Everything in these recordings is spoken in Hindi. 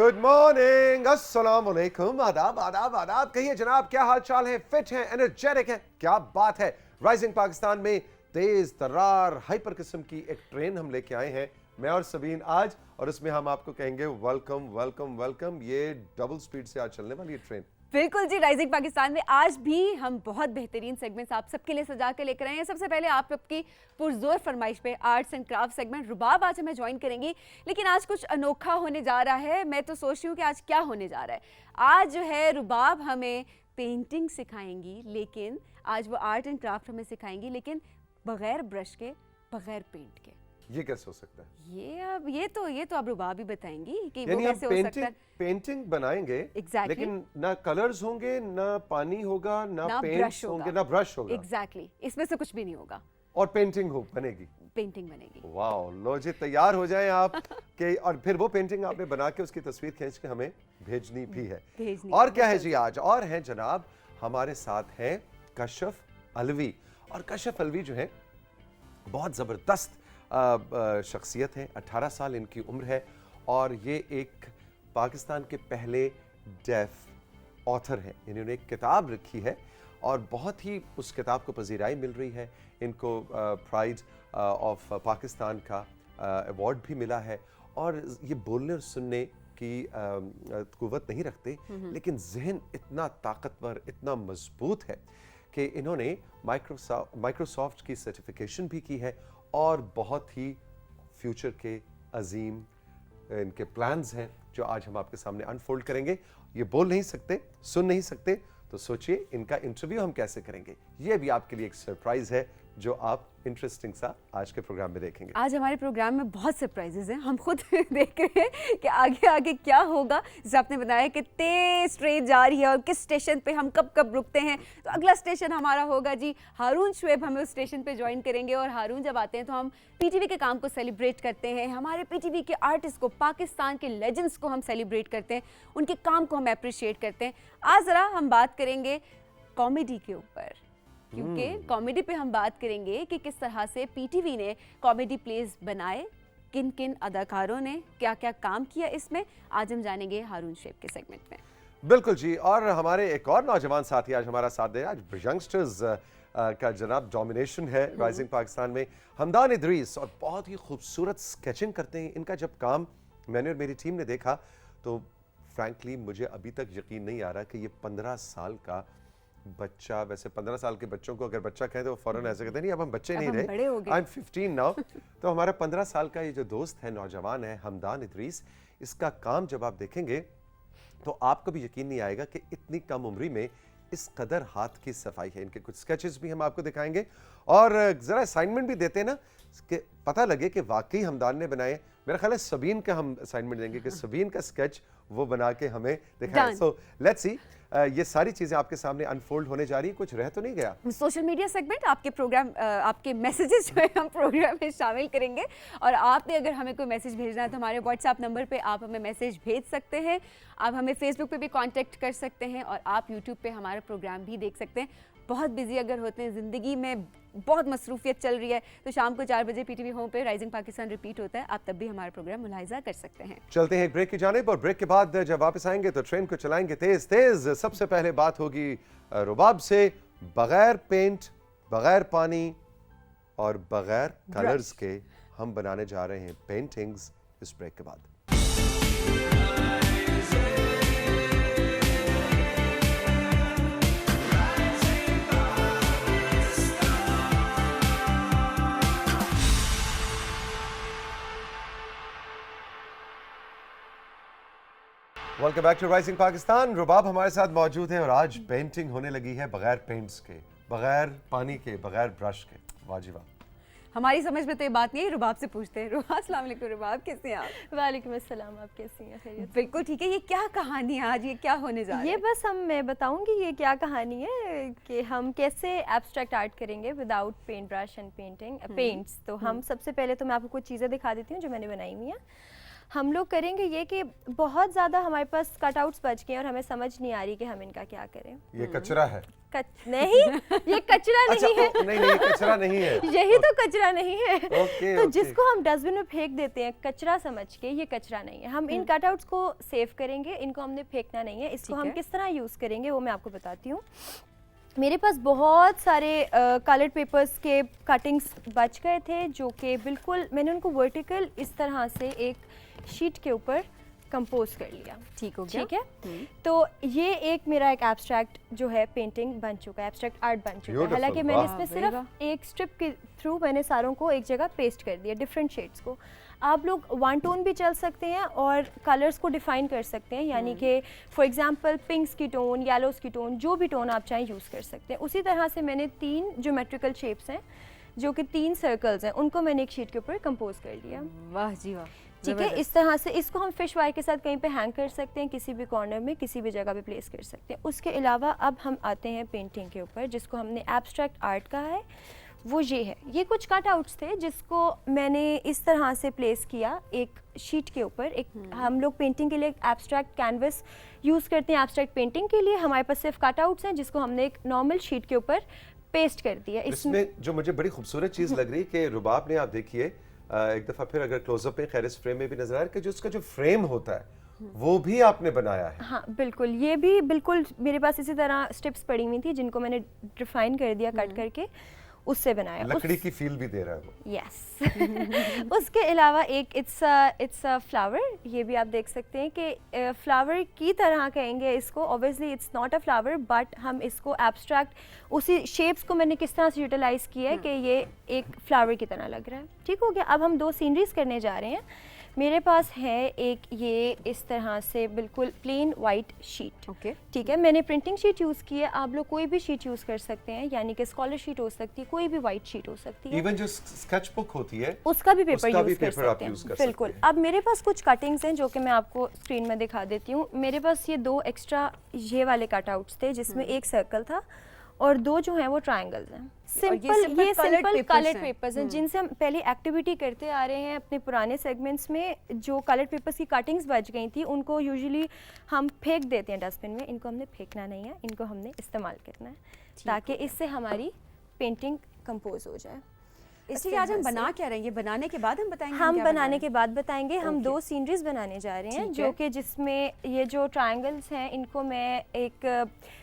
गुड मॉर्निंग, अस्सलाम वालेकुम, आदाब आदाब आदाब। कहिए जनाब, क्या हाल चाल है? फिट हैं, एनर्जेटिक हैं? क्या बात है। राइजिंग पाकिस्तान में तेज तर्रार हाइपर किस्म की एक ट्रेन हम लेके आए हैं, मैं और सबीन आज, और उसमें हम आपको कहेंगे वेलकम वेलकम वेलकम। ये डबल स्पीड से आज चलने वाली है ट्रेन। बिल्कुल जी, राइजिंग पाकिस्तान में आज भी हम बहुत बेहतरीन सेगमेंट्स आप सबके लिए सजा के लेकर आए हैं। सबसे पहले आप सबकी पुरजोर फरमाइश पे आर्ट्स एंड क्राफ्ट सेगमेंट रुबाब आज हमें ज्वाइन करेंगी, लेकिन आज कुछ अनोखा होने जा रहा है। मैं तो सोच रही हूँ कि आज क्या होने जा रहा है। आज जो है रुबाब हमें पेंटिंग सिखाएंगी, लेकिन आज वो आर्ट एंड क्राफ्ट हमें सिखाएंगी, लेकिन बगैर ब्रश के, बगैर पेंट के। ये कैसे हो सकता है? ये तो अब रुबाब ही बताएंगी कि वो यानी हम कैसे हो सकता है। पेंटिंग बनाएंगे, Exactly. लेकिन ना कलर्स होंगे, ना पानी होगा, ना पेंट्स होंगे, ना ब्रश होगा। एग्जैक्टली, इसमें से कुछ भी नहीं होगा और पेंटिंग बनेगी। पेंटिंग बनेगी। वाओ, लो जी, तैयार हो जाएं आप के, और फिर वो पेंटिंग आपने बना के उसकी तस्वीर खींच के हमें भेजनी भी है। और क्या है जी आज? और हैं जनाब, हमारे साथ हैं कशफ अलवी। और कशफ अलवी जो है बहुत ज़बरदस्त शख्सियत है। 18 साल इनकी उम्र है और ये एक पाकिस्तान के पहले डेफ ऑथर हैं। इन्होंने एक किताब लिखी है और बहुत ही उस किताब को पजीराई मिल रही है। इनको प्राइड ऑफ पाकिस्तान का अवार्ड भी मिला है। और ये बोलने और सुनने की कुव्वत नहीं रखते, लेकिन जहन इतना ताकतवर, इतना मजबूत है कि इन्होंने माइक्रोसॉफ्ट की सर्टिफिकेशन भी की है और बहुत ही फ्यूचर के अजीम इनके प्लान्स हैं जो आज हम आपके सामने अनफोल्ड करेंगे। ये बोल नहीं सकते, सुन नहीं सकते, तो सोचिए इनका इंटरव्यू हम कैसे करेंगे। ये भी आपके लिए एक सरप्राइज है जो आप इंटरेस्टिंग सा आज के प्रोग्राम में देखेंगे। आज हमारे प्रोग्राम में बहुत सरप्राइजेज हैं, हम खुद देख रहे हैं कि आगे आगे क्या होगा। जैसे आपने बताया कि तेज ट्रेन जा रही है और किस स्टेशन पे हम कब कब रुकते हैं, तो अगला स्टेशन हमारा होगा जी हारून शुएब हमें उस स्टेशन पे ज्वाइन करेंगे। और हारून जब आते हैं तो हम पीटीवी के काम को सेलिब्रेट करते हैं, हमारे पीटीवी के आर्टिस्ट को, पाकिस्तान के लेजेंड्स को हम सेलिब्रेट करते हैं, उनके काम को हम अप्रिशिएट करते हैं। आज ज़रा हम बात करेंगे कॉमेडी के ऊपर, क्योंकि कॉमेडी पे हम बात करेंगे कि किस तरह से पीटीवी ने कॉमेडी प्लेज बनाए, किन किन अदाकारों ने क्या क्या काम किया इसमें। आज हम जानेंगे हारून शुएब के सेगमेंट में। बिल्कुल जी। और हमारे एक और नौजवान साथी आज हमारा साथ दे। आज यंगस्टर्स का जनाब डोमिनेशन है राइजिंग पाकिस्तान में। हमदान इदरीस, और बहुत ही खूबसूरत स्केचिंग करते हैं। इनका जब काम मैंने और मेरी टीम ने देखा तो फ्रैंकली मुझे अभी तक यकीन नहीं आ रहा कि ये 15 साल का बच्चा, वैसे 15 साल के बच्चों को अगर बच्चा कहें तो फौरन ऐसे कहते नहीं, अब हम बच्चे नहीं रहे, आई एम 15 नाउ। तो हमारा 15 साल का ये जो दोस्त है, नौजवान है हमदान इदरीस, इसका काम जब आप देखेंगे तो आपको भी यकीन नहीं आएगा कि इतनी कम उम्री में इस कदर हाथ की सफाई है। इनके कुछ स्केचेस भी हम आपको दिखाएंगे और जरा असाइनमेंट भी देते हैं ना कि पता लगे कि वाकई हमदान ने बनाए। मेरा ख्याल है सबीन का हम असाइनमेंट देंगे कि सबीन का स्केच वो बना के हमें दिखाएं। सो लेट्स सी, ये सारी चीजें आपके सामने अनफोल्ड होने जा रही है। कुछ रह तो नहीं गया? सोशल मीडिया सेगमेंट, आपके प्रोग्राम, आपके मैसेजेस जो है हम प्रोग्राम में शामिल करेंगे। और आपने अगर हमें कोई मैसेज भेजना है तो हमारे व्हाट्सएप नंबर पे आप हमें मैसेज भेज सकते हैं। आप हमें फेसबुक पे भी कांटेक्ट कर सकते हैं और आप यूट्यूब पे हमारा प्रोग्राम भी देख सकते हैं। बहुत बिजी अगर होते हैं, ज़िंदगी में बहुत मसरूफियत चल रही है, तो शाम को 4 बजे पीटीवी होम पे राइजिंग पाकिस्तान रिपीट होता है, आप तब भी हमारा प्रोग्राम मुलाहिजा कर सकते हैं। चलते हैं एक ब्रेक की जानिब, और ब्रेक के बाद जब वापस आएंगे तो ट्रेन को चलाएंगे तेज तेज। सबसे पहले बात होगी रुबाब से। बगैर पेंट, बगैर पानी और बगैर कलर्स के हम बनाने जा रहे हैं पेंटिंग्स, इस ब्रेक के बाद। Welcome back to rising Pakistan. Rubab हमारे साथ मौजूद है और आज पेंटिंग होने लगी है बगैर पेंट्स के, बगैर पानी के, बगैर ब्रश के। वाह। हमारी समझ में तो ये बात नहीं है, रुबाब से पूछते हैं। रुबाब, अस्सलाम वालेकुम। रुबाब, कैसे हैं आप? वालेकुम अस्सलाम, आप कैसी हैं? खैरियत? बिल्कुल ठीक है। ये क्या कहानी है आज, ये क्या होने जा रहा है? ये बस मैं बताऊंगी ये क्या कहानी है कि हम कैसे एब्स्ट्रैक्ट आर्ट करेंगे without paint brush and painting paints. तो हम सबसे पहले तो मैं आपको कुछ चीज़ें दिखा देती हूँ जो मैंने बनाई हुई हैं। हम लोग करेंगे ये कि बहुत ज़्यादा हमारे पास कटआउट्स बच गए और हमें समझ नहीं आ रही कि हम इनका क्या करें। ये कचरा है? नहीं, ये कचरा नहीं है। नहीं नहीं, ये कचरा नहीं है। यही तो कचरा नहीं है। तो ओके। जिसको हम डस्टबिन में फेंक देते हैं कचरा समझ के, ये कचरा नहीं है। हम इन कटआउट्स को सेव करेंगे, इनको हमने फेंकना नहीं है। इसको हम किस तरह यूज़ करेंगे वो मैं आपको बताती हूँ। मेरे पास बहुत सारे कलर्ड पेपर्स के कटिंग्स बच गए थे, जो कि बिल्कुल मैंने उनको वर्टिकल इस तरह से एक शीट के ऊपर कंपोज कर लिया। ठीक हो गया। ठीक है, तो ये एक मेरा एक एब्स्ट्रैक्ट जो है पेंटिंग बन चुका है, एब्स्ट्रैक्ट आर्ट बन चुका है। हालांकि मैंने इसमें सिर्फ एक स्ट्रिप के थ्रू मैंने सारों को एक जगह पेस्ट कर दिया, डिफरेंट शेड्स को। आप लोग वन टोन भी चल सकते हैं और कलर्स को डिफाइन कर सकते हैं, यानी कि फॉर एग्जांपल पिंक्स की टोन, येलोस की टोन, जो भी टोन आप चाहें यूज़ कर सकते हैं। उसी तरह से मैंने 3 ज्योमेट्रिकल शेप्स हैं जो कि 3 सर्कल्स हैं, उनको मैंने एक शीट के ऊपर कंपोज कर लिया। वाह जी वाह, ठीक है, इस तरह से इसको हम फिश वायर के साथ कहीं पे हैंग कर सकते हैं, किसी भी कॉर्नर में किसी भी जगह पे प्लेस कर सकते हैं। उसके अलावा अब हम आते हैं पेंटिंग के ऊपर, जिसको हमने एब्स्ट्रैक्ट आर्ट कहा है। वो ये है, ये कुछ कटआउट्स थे जिसको मैंने इस तरह से प्लेस किया एक शीट के ऊपर। एक हम लोग पेंटिंग के लिए एब्स्ट्रैक्ट कैनवस यूज़ करते हैं। एब्स्ट्रैक्ट पेंटिंग के लिए हमारे पास सिर्फ कटआउट्स हैं जिसको हमने एक नॉर्मल शीट के ऊपर पेस्ट कर दिया। इसमें जो मुझे बड़ी खूबसूरत चीज़ लग रही है कि रुबाब ने, आप देखिए एक दफ़ा फिर अगर क्लोजअप में खैर इस फ्रेम में भी नजर आ रहा है कि जो उसका जो फ्रेम होता है वो भी आपने बनाया है। हाँ बिल्कुल, ये भी बिल्कुल मेरे पास इसी तरह स्ट्रिप्स पड़ी हुई थी जिनको मैंने डिफाइन कर दिया कट करके, उससे बनाया। लकड़ी की फील भी दे रहा है वो। यस। उसके अलावा एक इट्स अ फ्लावर, ये भी आप देख सकते हैं कि फ्लावर की तरह कहेंगे इसको। Obviously it's not a flower, but हम इसको एब्स्ट्रैक्ट उसी शेप्स को मैंने किस तरह से यूटिलाइज किया है कि ये एक फ्लावर की तरह लग रहा है। ठीक हो गया। अब हम 2 सीनरीज करने जा रहे हैं। मेरे पास है एक ये इस तरह से बिल्कुल प्लेन वाइट शीट। ओके, ठीक है, मैंने प्रिंटिंग शीट यूज़ की है। आप लोग कोई भी शीट यूज़ कर सकते हैं, यानी कि स्कॉलर शीट हो सकती है, कोई भी वाइट शीट हो सकती है। इवन जो स्केच बुक होती है उसका भी पेपर उसका भी यूज़ कर पेपर आप सकते यूज़ हैं। कर सकते बिल्कुल। हैं। अब मेरे पास कुछ कटिंग्स हैं जो कि मैं आपको स्क्रीन में दिखा देती हूँ। मेरे पास ये 2 एक्स्ट्रा ये वाले कटआउट्स थे जिसमें एक सर्कल था और 2 जो हैं वो ट्रायंगल्स हैं। सिंपल ये सिंपल कलर्ड पेपर्स हैं जिनसे हम पहले एक्टिविटी करते आ रहे हैं अपने पुराने सेगमेंट्स में। जो कलर्ड पेपर्स की कटिंग्स बच गई थी उनको यूजुअली हम फेंक देते हैं डस्टबिन में। इनको हमने फेंकना नहीं है, इनको हमने इस्तेमाल करना है ताकि इससे हमारी पेंटिंग कंपोज हो जाए। इसलिए आज हम बना क्या रहे हैं, ये बनाने के बाद हम बताएंगे। हम क्या बनाने बना के बाद बताएंगे। हम 2 सीनरीज बनाने जा रहे हैं जो कि जिसमें ये जो ट्रायंगल्स हैं इनको मैं एक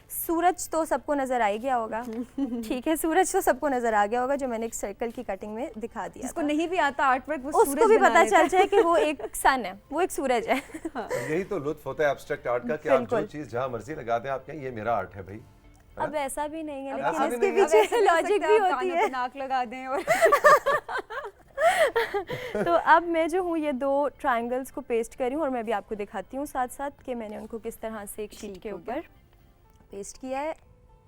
सूरज तो सबको नजर आ ही गया होगा। ठीक है, सूरज तो सबको नजर आ गया होगा जो मैंने एक सर्कल की कटिंग में दिखा दिया। जिसको नहीं भी आता आर्ट वर्क, वो उसको भी पता चल जाए कि वो एक सन है, वो एक सूरज है। यही तो लुत्फ होता है एब्स्ट्रैक्ट आर्ट का कि आप जो चीज जहां मर्जी लगा दें, आप कहें ये मेरा आर्ट है भाई। अब ऐसा भी नहीं है, ऐसा लेकिन भी इसके नहीं है। पीछे लॉजिक भी होती है। नाक लगा दें और तो अब मैं जो हूँ ये 2 ट्रायंगल्स को पेस्ट करी हूँ और मैं भी आपको दिखाती हूँ साथ साथ कि मैंने उनको किस तरह से एक शीट के ऊपर पेस्ट किया है,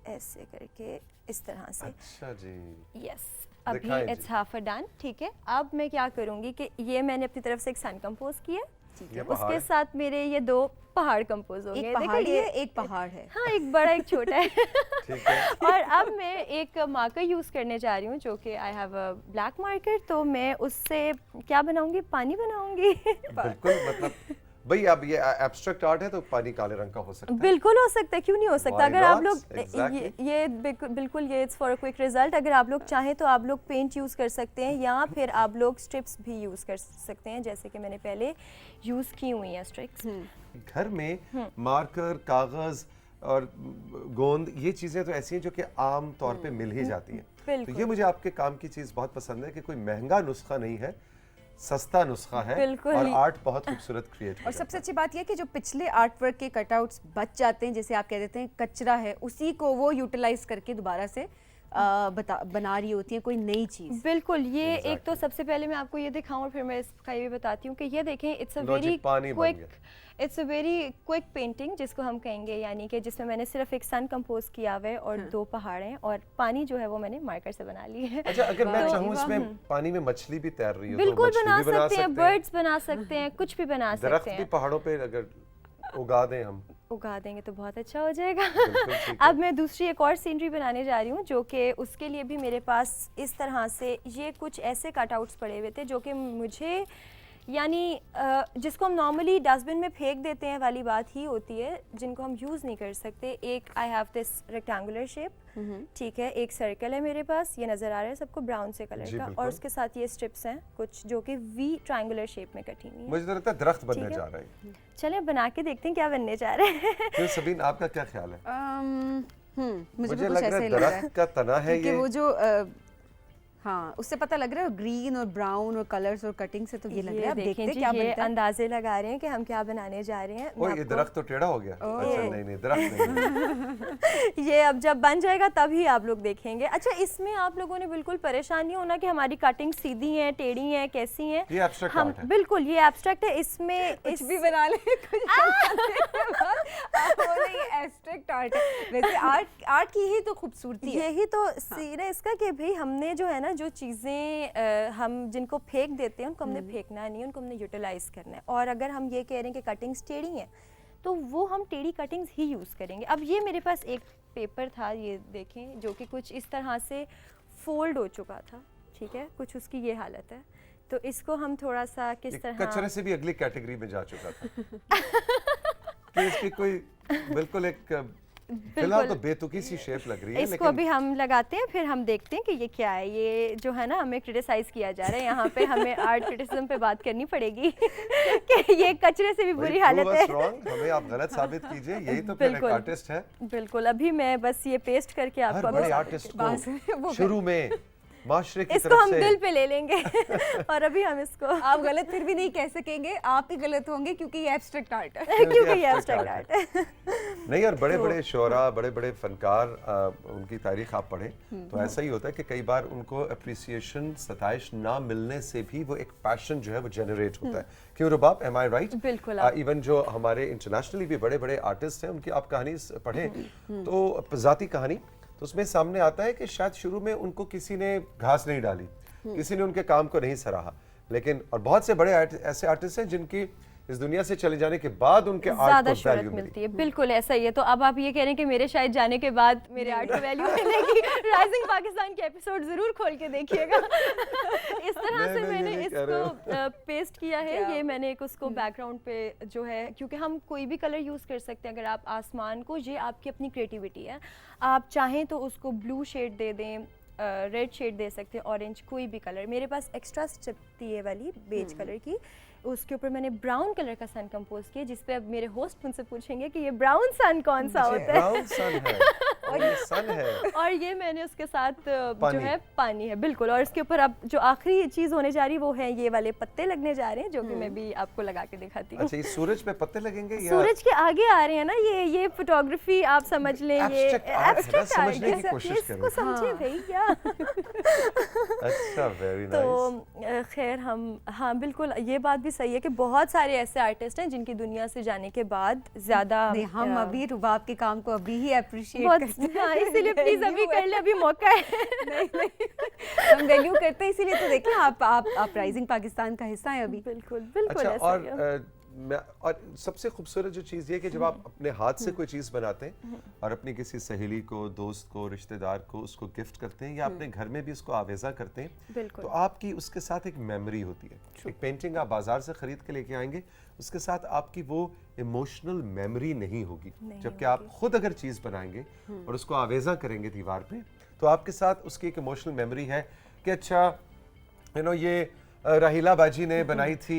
ऐसे करके इस तरह से। अच्छा जी। यस, अभी इट्स हाफ अ डन। ठीक है, अब मैं क्या करूँगी कि ये मैंने अपनी तरफ से एक सन कंपोज किया, उसके साथ मेरे ये 2 पहाड़ कंपोज हो गए। एक पहाड़ है, एक पहाड़ है। हाँ, एक बड़ा एक छोटा है। ठीक है। और अब मैं एक मार्कर यूज़ करने जा रही हूँ जो कि I have a black marker. तो मैं उससे क्या बनाऊंगी, पानी बनाऊंगी। बिल्कुल, मतलब भाई अब ये एब्स्ट्रैक्ट आर्ट है तो पानी काले रंग का हो सकता है। बिल्कुल हो सकता है, क्यों नहीं हो सकता। Why अगर आप not? लोग Exactly. ये बिल्कुल ये it's for a quick result. अगर आप लोग चाहें तो आप लोग पेंट यूज़ कर सकते हैं या फिर आप लोग स्ट्रिप्स भी यूज़ कर सकते हैं, जैसे कि मैंने पहले यूज़ की हुई हैं स्ट्रिप्स। घर में मार्कर, कागज और गोंद, ये चीजें तो ऐसी हैं जो कि आम तौर पे मिल ही जाती हैं। तो ये मुझे आपके काम की चीज बहुत पसंद है कि कोई महंगा नुस्खा नहीं है, सस्ता नुस्खा है और आर्ट बहुत खूबसूरत क्रिएट हो। और सबसे अच्छी बात यह कि जो पिछले आर्ट वर्क के कटआउट्स बच जाते हैं, जैसे आप कह देते हैं कचरा है, उसी को वो यूटिलाइज करके दोबारा से बना रही होती है कोई नई चीज। बिल्कुल, ये एक तो सबसे पहले मैं आपको ये दिखाऊं और फिर मैं इसका ये भी बताती हूँ कि ये देखें, it's a very quick painting जिसको हम कहेंगे, यानी कि जिसमें मैंने सिर्फ एक सन कंपोज किया हुआ है और 2 पहाड़ हैं और पानी जो है वो मैंने मार्कर से बना ली है। अच्छा, अगर मैं चाहूँ इसमें पानी में मछली भी तैर रही हो बिल्कुल तो बना सकते हैं, बर्ड्स बना सकते हैं, कुछ भी बना सकते दरख्त हैं। भी पहाड़ों पे अगर उगा दें हम, उगा देंगे तो बहुत अच्छा हो जाएगा। अब मैं दूसरी एक और सीनरी बनाने जा रही हूँ जो कि उसके लिए भी मेरे पास इस तरह से ये कुछ ऐसे कटआउट्स पड़े हुए थे जो कि मुझे यानी जिसको हम नॉर्मली डस्टबिन में फेंक देते हैं वाली बात ही होती है, जिनको हम यूज़ नहीं कर सकते। एक I have this rectangular shape, ठीक है, एक सर्कल है मेरे पास, ये नज़र आ रहा है सबको ब्राउन से कलर का, और उसके साथ ये स्ट्रिप्स हैं कुछ जो कि वी ट्रायंगुलर शेप में कटी हुई है। मुझे तो लगता है दरख्त बनने जा रहा है। चलें बना के देखते हैं क्या बनने जा रहे हैं। तो सबीन आपका क्या ख्याल है? मुझे लग रहा है दरख्त का तना है ये, वो जो हाँ, उससे पता लग रहा है ग्रीन और ब्राउन और कलर्स और कटिंग से तो ये लग रहा है। अब देखते हैं क्या बनता है। अंदाजे लगा रहे हैं कि हम क्या बनाने जा रहे हैं। ओह, ये दरख्त तो टेढ़ा हो गया। अच्छा नहीं दरख्त नहीं। ये अब जब बन जाएगा तभी आप लोग देखेंगे। अच्छा, इसमें आप लोगों ने बिल्कुल परेशान नहीं होना कि हमारी कटिंग सीधी है, टेढ़ी है, कैसी है। ये एब्स्ट्रैक्ट आर्ट है। बिल्कुल ये एब्स्ट्रैक्ट है। इसमें कुछ भी बना ले, कुछ एब्स्ट्रैक्ट आर्ट है। वैसे आर्ट की ही तो खूबसूरती है। यही तो सीन है इसका कि भाई हमने जो है ना, जो चीज़ें हम जिनको फेंक देते हैं उनको हमने फेंकना नहीं है, उनको हमने यूटिलाइज करना है। और अगर हम ये कह रहे हैं कि कटिंग्स टेढ़ी हैं तो वो हम टेढ़ी कटिंग्स ही यूज़ करेंगे। अब ये मेरे पास एक पेपर था, ये देखें, जो कि कुछ इस तरह से फोल्ड हो चुका था, ठीक है, कुछ उसकी ये हालत है। तो इसको हम थोड़ा सा किस तरह, कचरे से भी अगली कैटेगरी में जा चुका था कि इसकी कोई बिल्कुल एक फिलहाल तो बेतुकी सी शेप लग रही है। इसको अभी हम लगाते हैं, फिर हम देखते हैं कि ये क्या है। ये जो है ना, हमें क्रिटिसाइज किया जा रहा है यहाँ पे, हमें आर्ट क्रिटिसिज्म पे बात करनी पड़ेगी कि ये कचरे से भी बुरी हालत है। हमें आप गलत साबित कीजिए, यही तो फिर एक आर्टिस्ट है। बिल्कुल, अभी मैं बस ये पेस्ट करके आपको, बड़े आर्टिस्ट को शुरू में माशरे की इसको हम दिल पे ले लेंगे और अभी हम इसको, आप गलत फिर भी नहीं कह सकेंगे, आप ही गलत होंगे क्योंकि ये एब्स्ट्रैक्ट आर्ट है। क्योंकि ये एब्स्ट्रैक्ट आर्ट है। नहीं, और बड़े बड़े शोरा, बड़े बड़े फनकार, उनकी तारीख आप पढ़ें तो ऐसा ही होता है कि कई बार उनको अप्रिसिएशन, सताइश ना मिलने से भी वो एक पैशन जो है वो जनरेट होता है। क्यों रुबाब, एम आई राइट? बिल्कुल। इवन जो हमारे इंटरनेशनली भी बड़े बड़े आर्टिस्ट हैं, उनकी आप कहानी पढ़ें तो ज़ाती कहानी, तो उसमें सामने आता है कि शायद शुरू में उनको किसी ने घास नहीं डाली, किसी ने उनके काम को नहीं सराहा, लेकिन और बहुत से बड़े ऐसे आर्टिस्ट हैं जिनकी इस दुनिया से चले जाने के बाद उनके आर्ट को वैल्यू मिलती है। बिल्कुल ऐसा ही है। तो अब आप ये कह रहे हैं कि मेरे शायद जाने के बाद मेरे आर्ट को वैल्यू मिलेगी। राइजिंग पाकिस्तान के एपिसोड जरूर खोल के देखिएगा। इस तरह से मैंने इसको पेस्ट किया है। ये मैंने एक उसको बैकग्राउंड पे जो है, क्योंकि हम कोई भी कलर यूज कर सकते हैं। अगर आप आसमान को, ये आपकी अपनी क्रिएटिविटी है, आप चाहें तो उसको ब्लू शेड दे दें, रेड शेड दे सकते हैं, ऑरेंज, कोई भी कलर। मेरे पास एक्स्ट्रा स्ट्रिप थी ये वाली बेज कलर की, उसके ऊपर मैंने ब्राउन कलर का सन कंपोज किया, जिस पे अब मेरे होस्ट मुझसे पूछेंगे कि ये ब्राउन सन कौन सा होता है। ब्राउन सन है और ये सन है, और ये मैंने उसके साथ जो है पानी है, बिल्कुल। और इसके ऊपर अब जो आखिरी चीज होने जा रही है वो है ये वाले पत्ते लगने जा रहे हैं, जो कि मैं भी आपको लगा के दिखाती हूँ। अच्छा, ये सूरज पे पत्ते लगेंगे या सूरज के आगे आ रहे हैं ना, ये फोटोग्राफी आप समझ लें, ये एब्स्ट्रैक्ट समझने की कोशिश करें, इसको समझिए भैया। अच्छा, वेरी नाइस। तो खैर हम, हाँ बिल्कुल ये बात भी सही है कि बहुत सारे ऐसे आर्टिस्ट हैं जिनकी दुनिया से जाने के बाद ज्यादा, हम अभी रुबाब के काम को अभी ही अप्रिशिएट करते हैं। हाँ, इसीलिए प्लीज अभी कर ले, अभी मौका है। नहीं, हम वैल्यू करते हैं, इसीलिए तो देखिए आप राइजिंग पाकिस्तान का हिस्सा हैं अभी। बिल्कुल बिल्कुल। अच्छा, और सबसे खूबसूरत जो चीज़ ये कि जब आप अपने हाथ से कोई चीज़ बनाते हैं और अपनी किसी सहेली को, दोस्त को, रिश्तेदार को उसको गिफ्ट करते हैं या अपने घर में भी उसको आवेजा करते हैं, तो आपकी उसके साथ एक मेमोरी होती है। एक पेंटिंग आप बाजार से खरीद के लेके आएंगे, उसके साथ आपकी वो इमोशनल मेमोरी नहीं होगी। जबकि आप खुद अगर चीज़ बनाएंगे और उसको आवेजा करेंगे दीवार पे, तो आपके साथ उसकी एक इमोशनल मेमोरी है कि अच्छा ये राहिला बाजी ने बनाई थी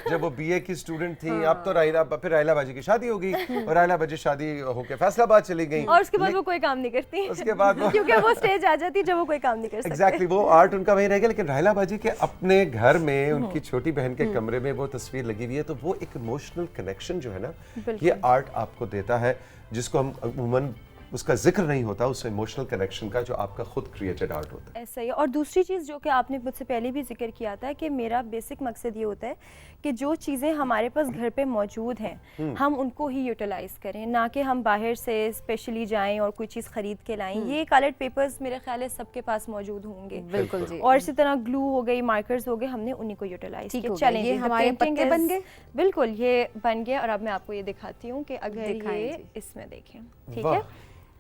जब वो बीए की स्टूडेंट थी। अब तो फिर राहिला बाजी की शादी हो गई और राहिला बाजी शादी होके फैसलाबाद चली गई, और उसके बाद वो कोई काम नहीं करती। उसके बाद वो क्योंकि वो स्टेज आ जाती जब वो कोई काम नहीं कर सकती। एग्जैक्टली, वो आर्ट उनका वही रह गया। लेकिन राहिला बाजी के अपने घर में उनकी छोटी बहन के कमरे में वो तस्वीर लगी हुई है, तो वो एक इमोशनल कनेक्शन जो है ना, ये आर्ट आपको देता है, जिसको हम अमूमन उसका जिक्र नहीं होता, उस इमोशनल कनेक्शन का जो आपका खुद क्रिएटेड आर्ट होता है। ऐसा ही। और दूसरी चीज़ जो कि आपने मुझसे पहले भी जिक्र किया था कि मेरा बेसिक मकसद ये होता है कि जो चीज़ें हमारे पास घर पे मौजूद हैं हम उनको ही यूटिलाइज करें, ना कि हम बाहर से स्पेशली जाएं और कोई चीज़ खरीद के लाएं। ये कलर्ड पेपर्स मेरे ख्याल है सबके पास मौजूद होंगे। बिल्कुल जी। और इसी तरह ग्लू हो गई, मार्कर्स हो गए, हमने उन्हीं को यूटिलाइज किया। चलें, ये हमारे पत्ते बन गए। बिल्कुल, ये बन गया। और अब मैं आपको ये दिखाती हूँ कि अगर ये इसमें देखें, ठीक है।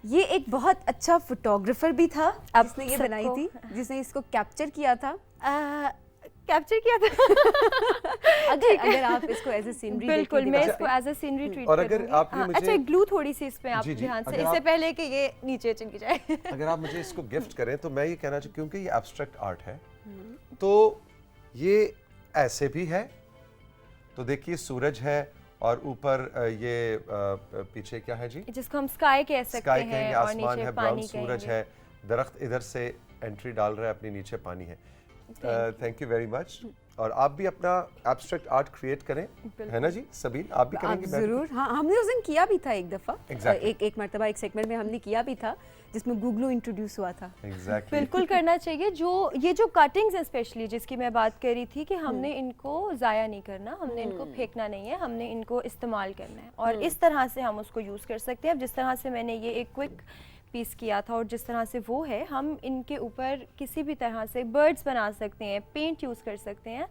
ये एक बहुत अच्छा फोटोग्राफर भी था जिसने ये बनाई थी, जिसने इसको कैप्चर किया था। कैप्चर किया था। अगर आप इसको एज ए सीनरी बिल्कुल, मैं इसको एज ए सीनरी ट्रीट और अगर आप ये मुझे अच्छा ग्लू थोड़ी सी इसमें आप जी, जी, ध्यान से, अगर इससे आप- पहले कि ये नीचे चिपक जाए। अगर आप मुझे इसको गिफ्ट करें तो मैं ये कहना चाहूँ, क्योंकि ये एब्स्ट्रैक्ट आर्ट है तो ये ऐसे भी है, तो देखिए सूरज है और ऊपर ये पीछे क्या है जी, जिसको हम स्काई कह सकते स्काई हैं, कहेंगे, और आसमान नीचे है, ब्राउन पानी सूरज कहेंगे। है, दरख्त इधर से एंट्री डाल रहा है अपनी, नीचे पानी है। Thank you very much. और आप भी अपना एब्स्ट्रैक्ट आर्ट क्रिएट करें, है ना जी सबीन, आप भी आप करेंगे? मैं भी- जरूर, हाँ हमने उस दिन किया भी था एक दफा। Exactly. एक मर्तबा एक सेगमेंट में हमने किया भी था जिसमें गूगलो इंट्रोड्यूस हुआ था। Exactly. बिल्कुल करना चाहिए। ये जो कटिंग्स हैं स्पेशली, जिसकी मैं बात कर रही थी कि हमने इनको ज़ाया नहीं करना, हमने इनको फेंकना नहीं है, हमने इनको इस्तेमाल करना है और इस तरह से हम उसको यूज़ कर सकते हैं। अब जिस तरह से मैंने ये एक क्विक पीस किया था और जिस तरह से वो है, हम इनके ऊपर किसी भी तरह से बर्ड्स बना सकते हैं, पेंट यूज़ कर सकते हैं,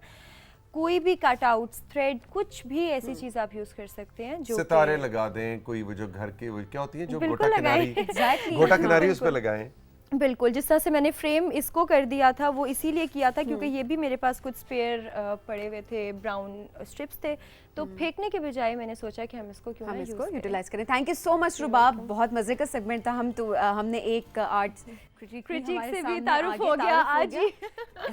कोई भी कटआउट्स, थ्रेड, कुछ भी ऐसी चीज़ आप यूज़ कर सकते हैं जो सितारे लगा दें, कोई वो जो घर की वो क्या होती है जो बिल्कुल गोटा लगाएं। किनारी, Exactly. गोटा किनारी उस पे लगाएं। बिल्कुल, जिस तरह से मैंने फ्रेम इसको कर दिया था वो इसीलिए किया था क्योंकि ये भी मेरे पास कुछ स्पेयर पड़े हुए थे, ब्राउन स्ट्रिप्स थे, तो फेंकने के बजाय मैंने सोचा कि हम इसको क्यों ना हम इसको यूज़ करें। यूटिलाइज करें। थैंक यू सो मच रुबाब, बहुत मजे का सेगमेंट था। हमने एक आर्ट क्रिटिक से भी तारुफ हो गया आज ही।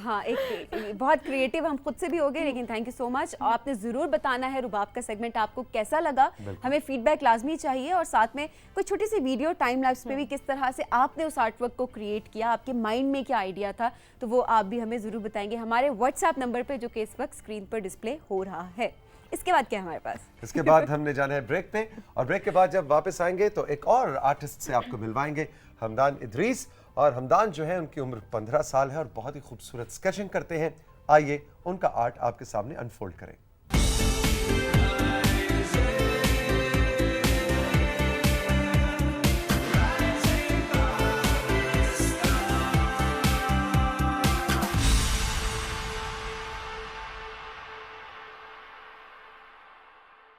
हाँ, एक बहुत क्रिएटिव हम खुद से भी हो गए, लेकिन थैंक यू सो मच। आपने ज़रूर बताना है रुबाब का सेगमेंट आपको कैसा लगा, हमें फीडबैक लाजमी चाहिए और साथ में कोई छोटी सी वीडियो टाइम लैप्स पे भी किस तरह से आपने उस आर्टवर्क को क्रिएट किया, आपके माइंड में क्या आइडिया था, तो वो आप भी हमें ज़रूर बताएंगे हमारे व्हाट्सएप नंबर पे जो कि इस वक्त स्क्रीन पर डिस्प्ले हो रहा है। इसके बाद क्या है हमारे पास? इसके बाद हमने जाना है ब्रेक पे, और ब्रेक के बाद जब वापस आएंगे तो एक और आर्टिस्ट से आपको मिलवाएंगे, हमदान इदरीस। और हमदान जो है उनकी उम्र 15 साल है और बहुत ही खूबसूरत स्केचिंग करते हैं। आइए उनका आर्ट आपके सामने अनफोल्ड करें।